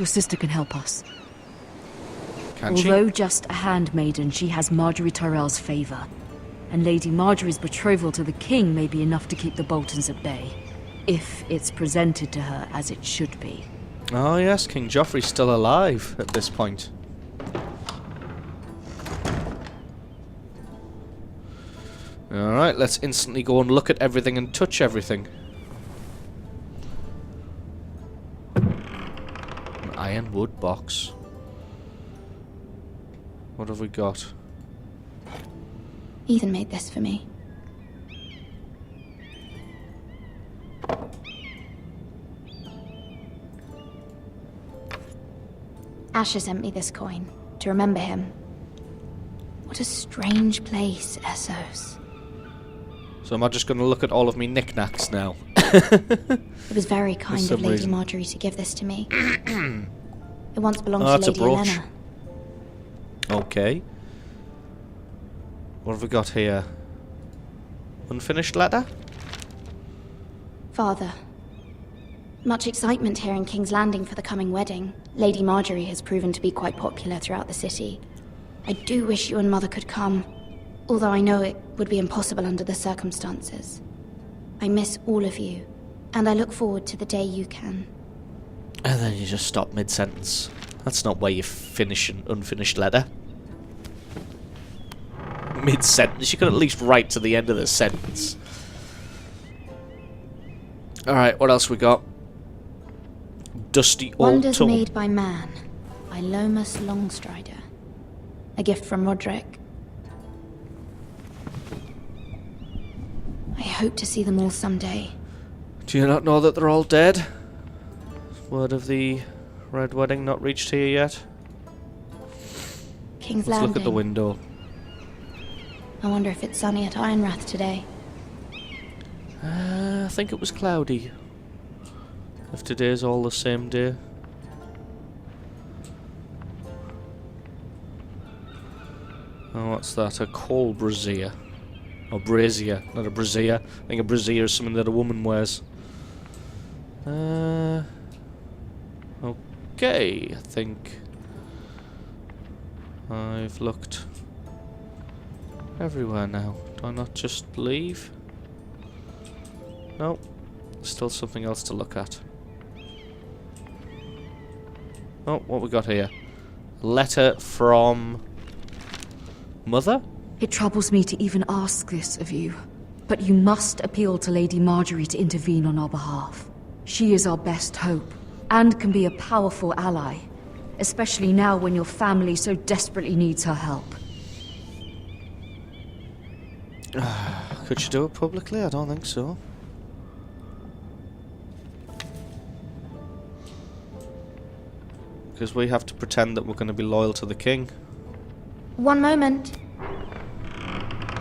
Your sister can help us. Can she? Although just a handmaiden, she has Marjorie Tyrell's favour. And Lady Marjorie's betrothal to the king may be enough to keep the Boltons at bay. If it's presented to her as it should be. Oh yes, King Joffrey's still alive at this point. Alright, let's instantly go and look at everything and touch everything. An ironwood box. What have we got? Ethan made this for me. Asher sent me this coin to remember him. What a strange place, Essos. So am I just going to look at all of me knickknacks now? It was very kind of Lady reason. Marjorie to give this to me. It once belonged Oh, to that's a Lady brooch. Elena. Okay. What have we got here? Unfinished letter? Father. Much excitement here in King's Landing for the coming wedding. Lady Marjorie has proven to be quite popular throughout the city. I do wish you and Mother could come, although I know it would be impossible under the circumstances. I miss all of you, and I look forward to the day you can. And then you just stop mid-sentence. That's not where you finish an unfinished letter. Mid-sentence, you could at least write to the end of the sentence. Alright, what else we got? Dusty old Wonders tome. Made by Man, by Lomas Longstrider. A gift from Roderick. I hope to see them all someday. Do you not know that they're all dead? Word of the Red Wedding not reached here yet? King's Let's Landing. look at the window. I wonder if it's sunny at Ironrath today. I think it was cloudy. If today's all the same day. Oh, what's that? A coal brazier. Or brazier, not a brazier. I think a brazier is something that a woman wears. Okay, I think I've looked everywhere now. Do I not just leave? No, still something else to look at. Oh, what we got here? Letter from Mother? It troubles me to even ask this of you, but you must appeal to Lady Marjorie to intervene on our behalf. She is our best hope, and can be a powerful ally, especially now when your family so desperately needs her help. Could you do it publicly? I don't think so. Because we have to pretend that we're going to be loyal to the king. One moment.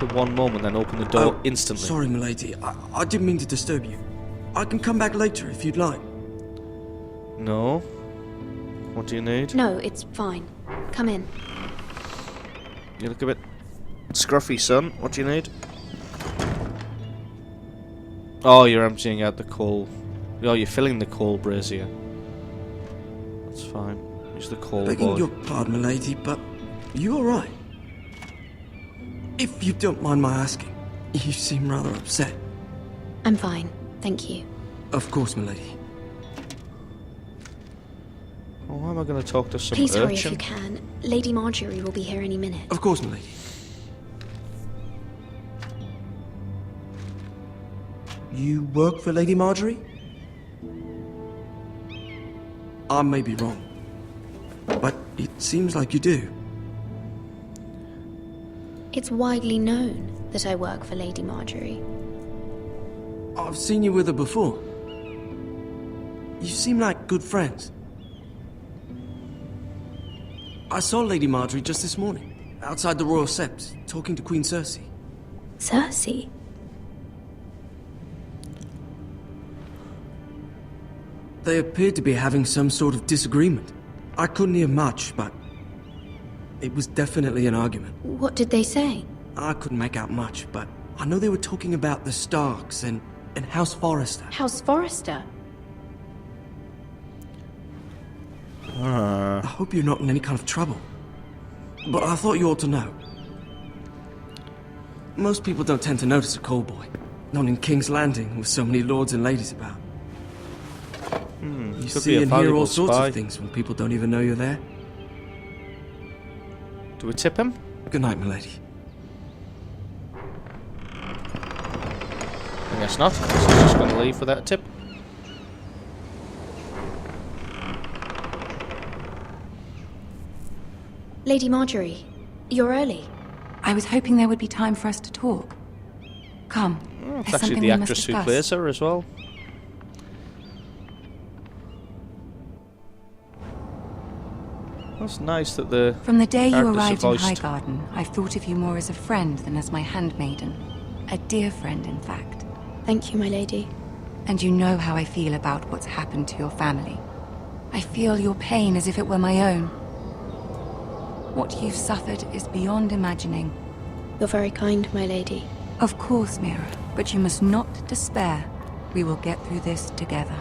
So one moment, then open the door instantly. Sorry, milady. I didn't mean to disturb you. I can come back later if you'd like. No. What do you need? No, it's fine. Come in. You look a bit scruffy, son. What do you need? Oh, you're emptying out the coal. Oh, you're filling the coal brazier. That's fine. Use the coal Begging boy. your pardon, milady, but you alright? If you don't mind my asking, you seem rather upset. I'm fine, thank you. Of course, milady. Well, why am I going to talk to some Please hurry if urchin? you can. Lady Marjorie will be here any minute. Of course, milady. You work for Lady Marjorie? I may be wrong, but it seems like you do. It's widely known that I work for Lady Marjorie. I've seen you with her before. You seem like good friends. I saw Lady Marjorie just this morning, outside the Royal Sept, talking to Queen Cersei. Cersei? They appeared to be having some sort of disagreement. I couldn't hear much, but it was definitely an argument. What did they say? I couldn't make out much, but I know they were talking about the Starks and House Forrester. House Forrester? I hope you're not in any kind of trouble. But I thought you ought to know. Most people don't tend to notice a call boy. Not in King's Landing, with so many lords and ladies about. You see and hear all sorts of things when people don't even know you're there. Do we tip him? Good night, milady. I guess not. So he's just going to leave without a tip. Lady Marjorie, you're early. I was hoping there would be time for us to talk. Come. It's there's actually something the we must actress who discuss. plays her as well. That's nice that the From the day you characters are arrived in voiced. Highgarden, I've thought of you more as a friend than as my handmaiden. A dear friend, in fact. Thank you, my lady. And you know how I feel about what's happened to your family. I feel your pain as if it were my own. What you've suffered is beyond imagining. You're very kind, my lady. Of course, Mira, but you must not despair. We will get through this together.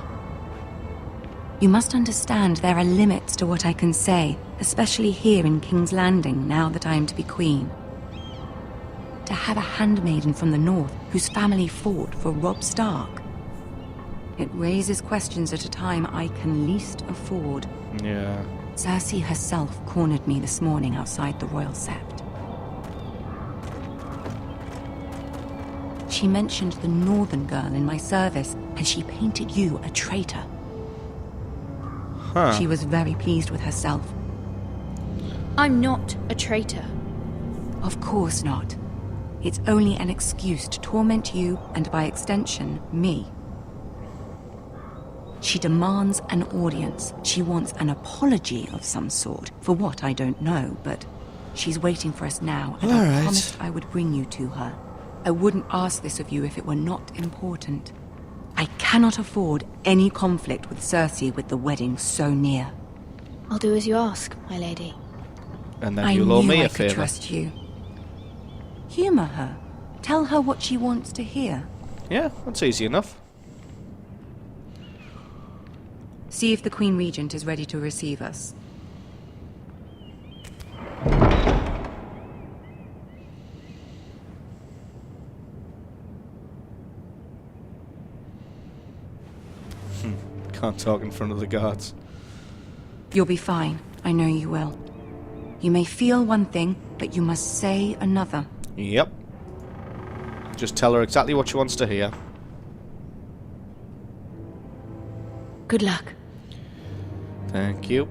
You must understand there are limits to what I can say, especially here in King's Landing, now that I am to be queen. To have a handmaiden from the north whose family fought for Robb Stark. It raises questions at a time I can least afford. Yeah. Cersei herself cornered me this morning outside the Royal Sept. She mentioned the northern girl in my service, and she painted you a traitor. Huh. She was very pleased with herself. I'm not a traitor. Of course not. It's only an excuse to torment you, and by extension, me. She demands an audience. She wants an apology of some sort. For what, I don't know, but she's waiting for us now, and All I right. promised I would bring you to her. I wouldn't ask this of you if it were not important. I cannot afford any conflict with Cersei with the wedding so near. I'll do as you ask, my lady. And then I you'll owe knew me I a could favour. trust you. Humor her. Tell her what she wants to hear. Yeah, that's easy enough. See if the Queen Regent is ready to receive us. Can't talk in front of the guards. You'll be fine. I know you will. You may feel one thing, but you must say another. Yep. Just tell her exactly what she wants to hear. Good luck. Thank you.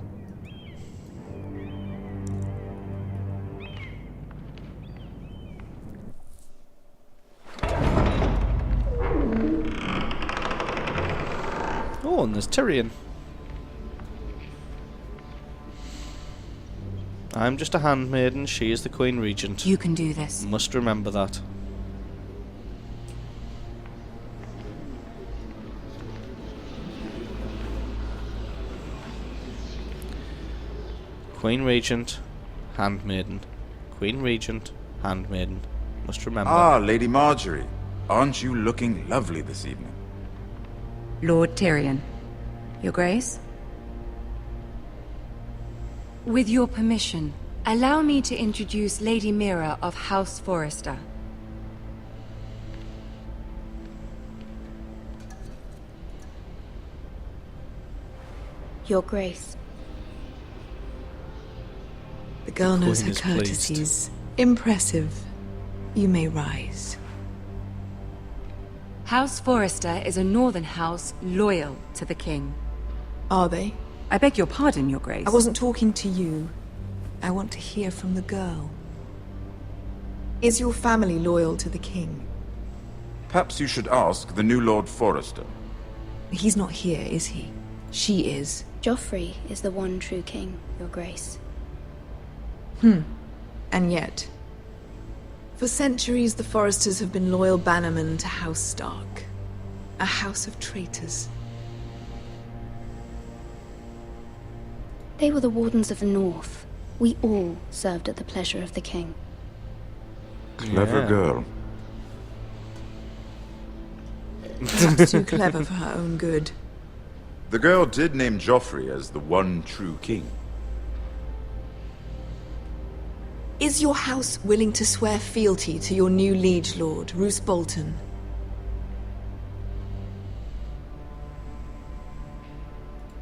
Oh, and there's Tyrion. I'm just a handmaiden, she is the Queen Regent. You can do this. Must remember that. Queen Regent, handmaiden. Queen Regent, handmaiden. Must remember. Ah, Lady Marjorie. Aren't you looking lovely this evening? Lord Tyrion. Your Grace? With your permission, allow me to introduce Lady Mira of House Forrester. Your Grace. The girl knows Queen her is pleased. courtesies. Impressive. You may rise. House Forrester is a northern house loyal to the king. Are they? I beg your pardon, Your Grace. I wasn't talking to you. I want to hear from the girl. Is your family loyal to the king? Perhaps you should ask the new Lord Forrester. He's not here, is he? She is. Joffrey is the one true king, Your Grace. And yet, for centuries the Forresters have been loyal bannermen to House Stark. A house of traitors. They were the Wardens of the North. We all served at the pleasure of the king. Clever Yeah. girl. Perhaps too clever for her own good. The girl did name Joffrey as the one true king. Is your house willing to swear fealty to your new liege lord, Roose Bolton?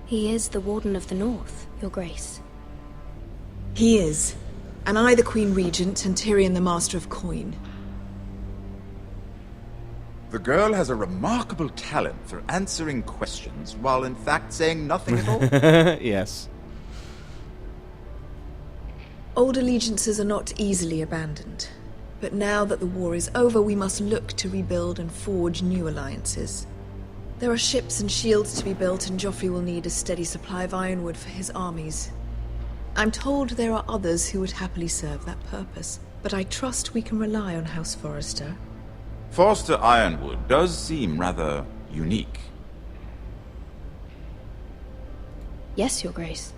He is the Warden of the North, Your Grace. He is. And I the Queen Regent and Tyrion the Master of Coin. The girl has a remarkable talent for answering questions while in fact saying nothing at all. Yes. Old allegiances are not easily abandoned. But now that the war is over, we must look to rebuild and forge new alliances. There are ships and shields to be built, and Joffrey will need a steady supply of ironwood for his armies. I'm told there are others who would happily serve that purpose, but I trust we can rely on House Forrester. Forrester Ironwood does seem rather unique. Yes, Your Grace.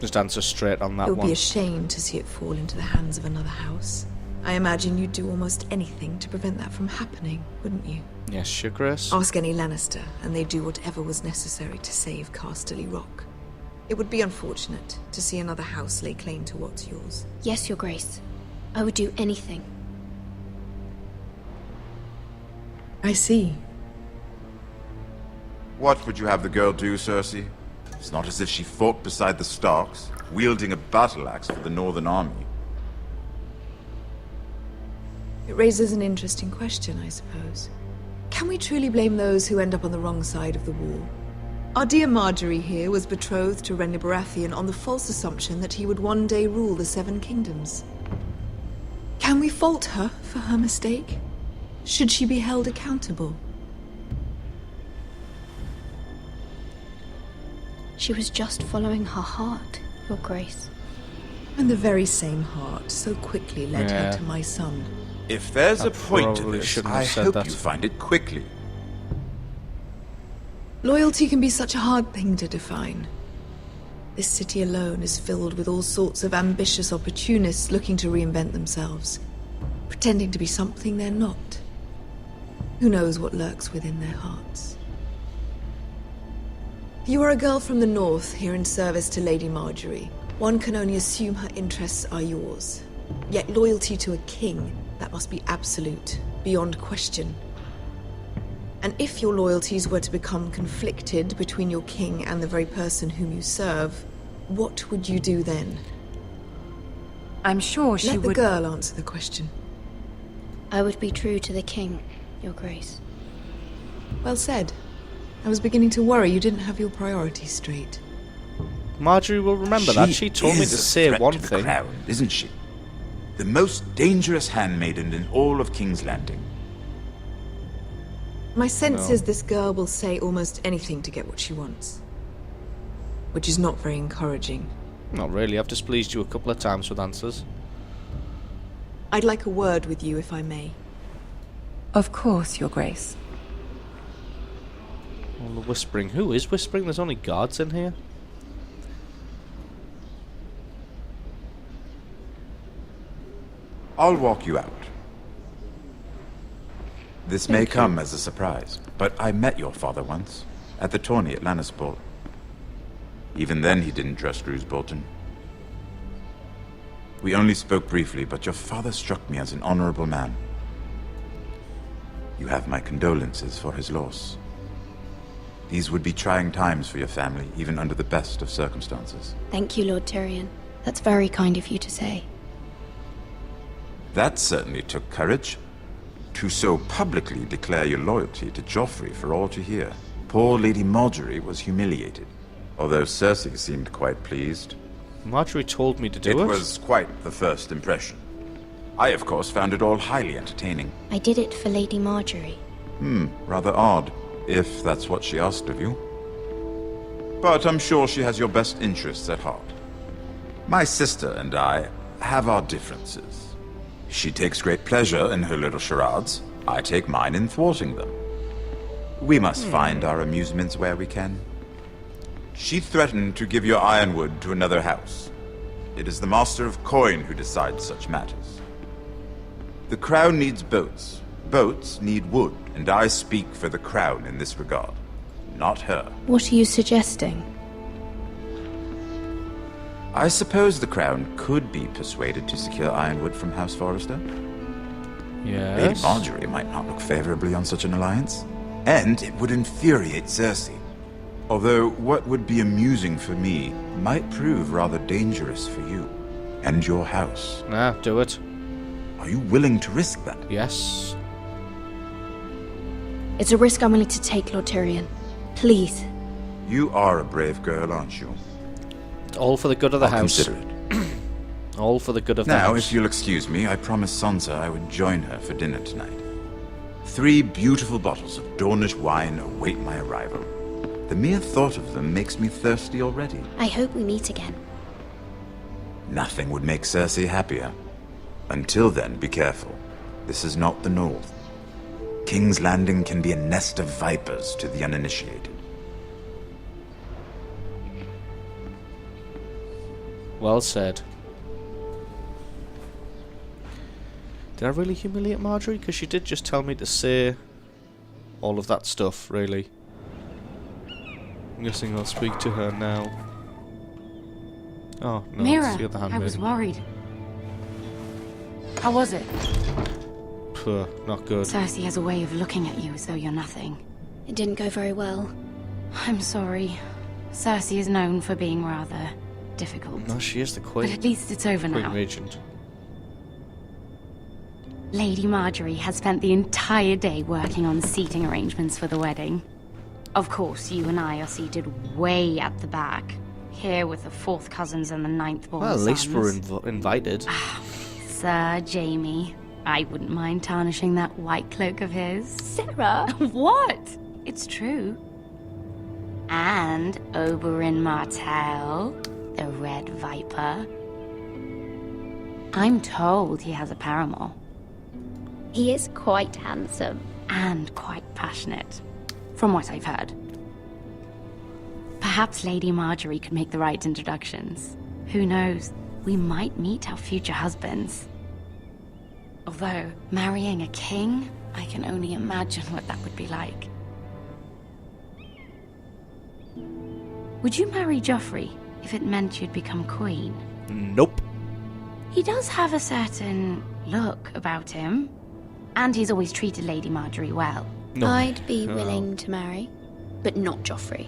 Just answer straight on that It would one. be a shame to see it fall into the hands of another house. I imagine you'd do almost anything to prevent that from happening, wouldn't you? Yes, Your Grace. Ask any Lannister, and they'd do whatever was necessary to save Casterly Rock. It would be unfortunate to see another house lay claim to what's yours. Yes, Your Grace. I would do anything. I see. What would you have the girl do, Cersei? It's not as if she fought beside the Starks, wielding a battle axe for the Northern Army. It raises an interesting question, I suppose. Can we truly blame those who end up on the wrong side of the war? Our dear Marjorie here was betrothed to Renly Baratheon on the false assumption that he would one day rule the Seven Kingdoms. Can we fault her for her mistake? Should she be held accountable? She was just following her heart, Your Grace. And the very same heart so quickly led her Yeah. to my son. If there's I a point to probably this, shouldn't I have said hope that. you find it quickly. Loyalty can be such a hard thing to define. This city alone is filled with all sorts of ambitious opportunists looking to reinvent themselves, pretending to be something they're not. Who knows what lurks within their hearts? You are a girl from the north here in service to Lady Marjorie. One can only assume her interests are yours. Yet loyalty to a king, that must be absolute, beyond question. And if your loyalties were to become conflicted between your king and the very person whom you serve, what would you do then? I'm sure she Let the would... girl answer the question. I would be true to the king, Your Grace. Well said. I was beginning to worry you didn't have your priorities straight. Marjorie will remember that. She told me to is a say threat one to the thing. crown, isn't she? The most dangerous handmaiden in all of King's Landing. My sense No. is this girl will say almost anything to get what she wants. Which is not very encouraging. Not really. I've displeased you a couple of times with answers. I'd like a word with you, if I may. Of course, Your Grace. All the whispering. Who is whispering? There's only guards in here. I'll walk you out. This may come as a surprise, but I met your father once, at the tourney at Lannisport. Even then he didn't trust Roose Bolton. We only spoke briefly, but your father struck me as an honorable man. You have my condolences for his loss. These would be trying times for your family, even under the best of circumstances. Thank you, Lord Tyrion. That's very kind of you to say. That certainly took courage. To so publicly declare your loyalty to Joffrey for all to hear. Poor Lady Marjorie was humiliated, although Cersei seemed quite pleased. Marjorie told me to do it. It was quite the first impression. I, of course, found it all highly entertaining. I did it for Lady Marjorie. Rather odd, if that's what she asked of you. But I'm sure she has your best interests at heart. My sister and I have our differences. She takes great pleasure in her little charades. I take mine in thwarting them. We must find our amusements where we can. She threatened to give your ironwood to another house. It is the Master of Coin who decides such matters. The crown needs boats. Boats need wood, and I speak for the crown in this regard. not her. What are you suggesting? I suppose the Crown could be persuaded to secure Ironwood from House Forrester. Lady Yes. Marjorie might not look favorably on such an alliance. And it would infuriate Cersei. Although what would be amusing for me might prove rather dangerous for you and your house. Nah, do it. Are you willing to risk that? Yes. It's a risk I'm willing to take, Lord Tyrion. Please. You are a brave girl, aren't you? All for the good of the I'll house. consider it. All for the good of the Now, house. if you'll excuse me, I promised Sansa I would join her for dinner tonight. 3 beautiful bottles of Dornish wine await my arrival. The mere thought of them makes me thirsty already. I hope we meet again. Nothing would make Cersei happier. Until then, be careful. This is not the North. King's Landing can be a nest of vipers to the uninitiated. Well said. Did I really humiliate Marjorie? Because she did just tell me to say all of that stuff, really. I'm guessing I'll speak to her now. Oh, no, Mira, it's the other I was handmaiden. worried. How was it? Puh, not good. Cersei has a way of looking at you as though you're nothing. It didn't go very well. I'm sorry. Cersei is known for being rather difficult. No, she is the But queen. at least it's over Queen now. Regent. Lady Marjorie has spent the entire day working on seating arrangements for the wedding. Of course, you and I are seated way at the back. Here with the 4th cousins and the 9th born Well, at least sons. we're invited. Sir Jamie, I wouldn't mind tarnishing that white cloak of his. Sarah! What? It's true. And Oberyn Martell, the Red Viper. I'm told he has a paramour. He is quite handsome. And quite passionate, from what I've heard. Perhaps Lady Marjorie could make the right introductions. Who knows? We might meet our future husbands. Although, marrying a king, I can only imagine what that would be like. Would you marry Joffrey if it meant you'd become queen? Nope. He does have a certain look about him. And he's always treated Lady Marjorie well. No. I'd be No. willing to marry, but not Joffrey.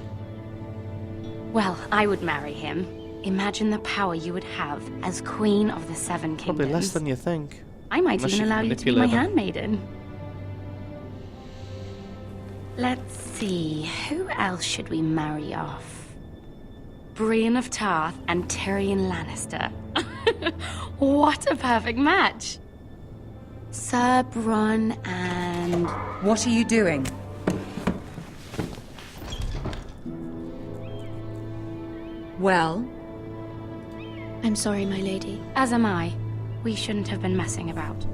Well, I would marry him. Imagine the power you would have as Queen of the Seven Kingdoms. Probably less than you think. I might Unless even you allow can you to be my manipulate him. handmaiden. Let's see, who else should we marry off? Brienne of Tarth and Tyrion Lannister. What a perfect match! Sir Bronn and... What are you doing? Well, I'm sorry, my lady. As am I. We shouldn't have been messing about.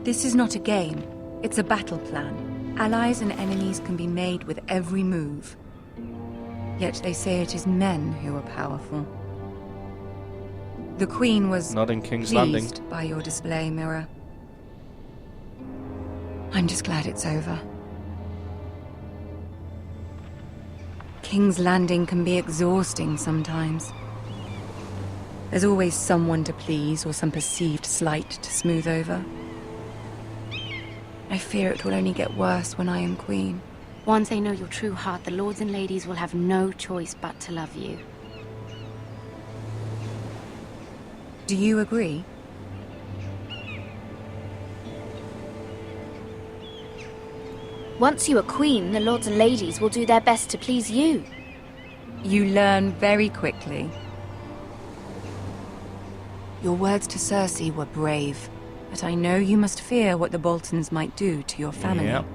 This is not a game. It's a battle plan. Allies and enemies can be made with every move. Yet they say it is men who are powerful. The Queen was Not in King's Landing. pleased by your display, Mira. I'm just glad it's over. King's Landing can be exhausting sometimes. There's always someone to please or some perceived slight to smooth over. I fear it will only get worse when I am queen. Once they know your true heart, the lords and ladies will have no choice but to love you. Do you agree? Once you are queen, the lords and ladies will do their best to please you. You learn very quickly. Your words to Cersei were brave, but I know you must fear what the Boltons might do to your family. Yep.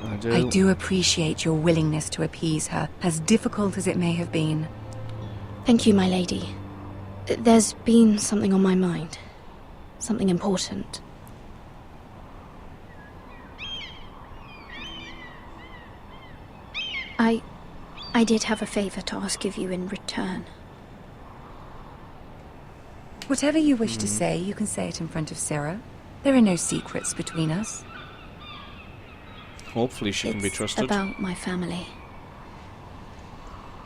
I I do appreciate your willingness to appease her, as difficult as it may have been. Thank you, my lady. There's been something on my mind. Something important. I did have a favor to ask of you in return. Whatever you wish to say, you can say it in front of Sarah. There are no secrets between us. Hopefully she can be It's trusted. about my family.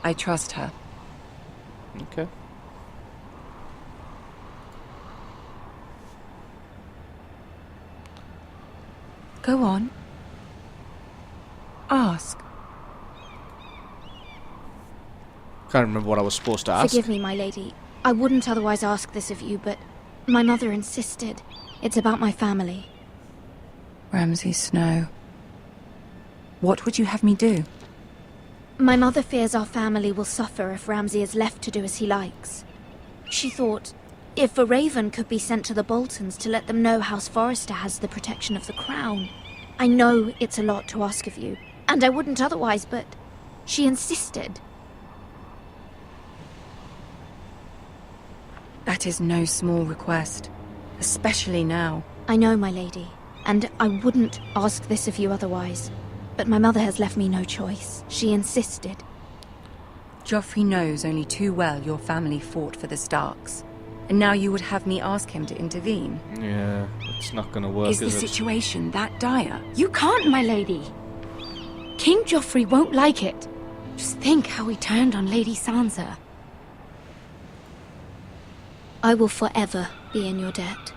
I trust her. Okay. Go on. Ask. Can't remember what I was supposed to ask. Forgive me, my lady. I wouldn't otherwise ask this of you, but my mother insisted. It's about my family. Ramsay Snow. What would you have me do? My mother fears our family will suffer if Ramsay is left to do as he likes. She thought, if a raven could be sent to the Boltons to let them know House Forrester has the protection of the crown. I know it's a lot to ask of you, and I wouldn't otherwise, but she insisted. That is no small request, especially now. I know, my lady, and I wouldn't ask this of you otherwise. But my mother has left me no choice. She insisted. Joffrey knows only too well your family fought for the Starks. And now you would have me ask him to intervene? Yeah, it's not gonna work, Is the is it? situation that dire? You can't, my lady. King Joffrey won't like it. Just think how he turned on Lady Sansa. I will forever be in your debt.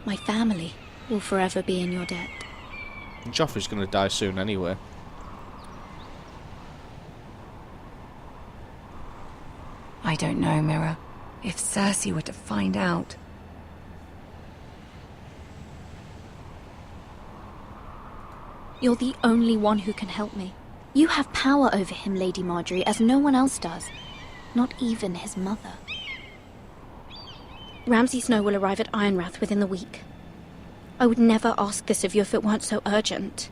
My family will forever be in your debt. Joffrey's gonna die soon anyway. I don't know, Mira. If Cersei were to find out... You're the only one who can help me. You have power over him, Lady Marjorie, as no one else does. Not even his mother. Ramsay Snow will arrive at Ironrath within the week. I would never ask this of you if it weren't so urgent.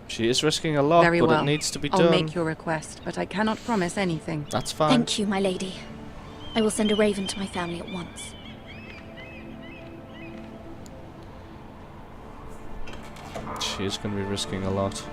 She is risking a lot, Very but well. it needs to be I'll done. make your request, but I cannot promise anything. That's fine. Thank you, my lady. I will send a raven to my family at once. She is going to be risking a lot.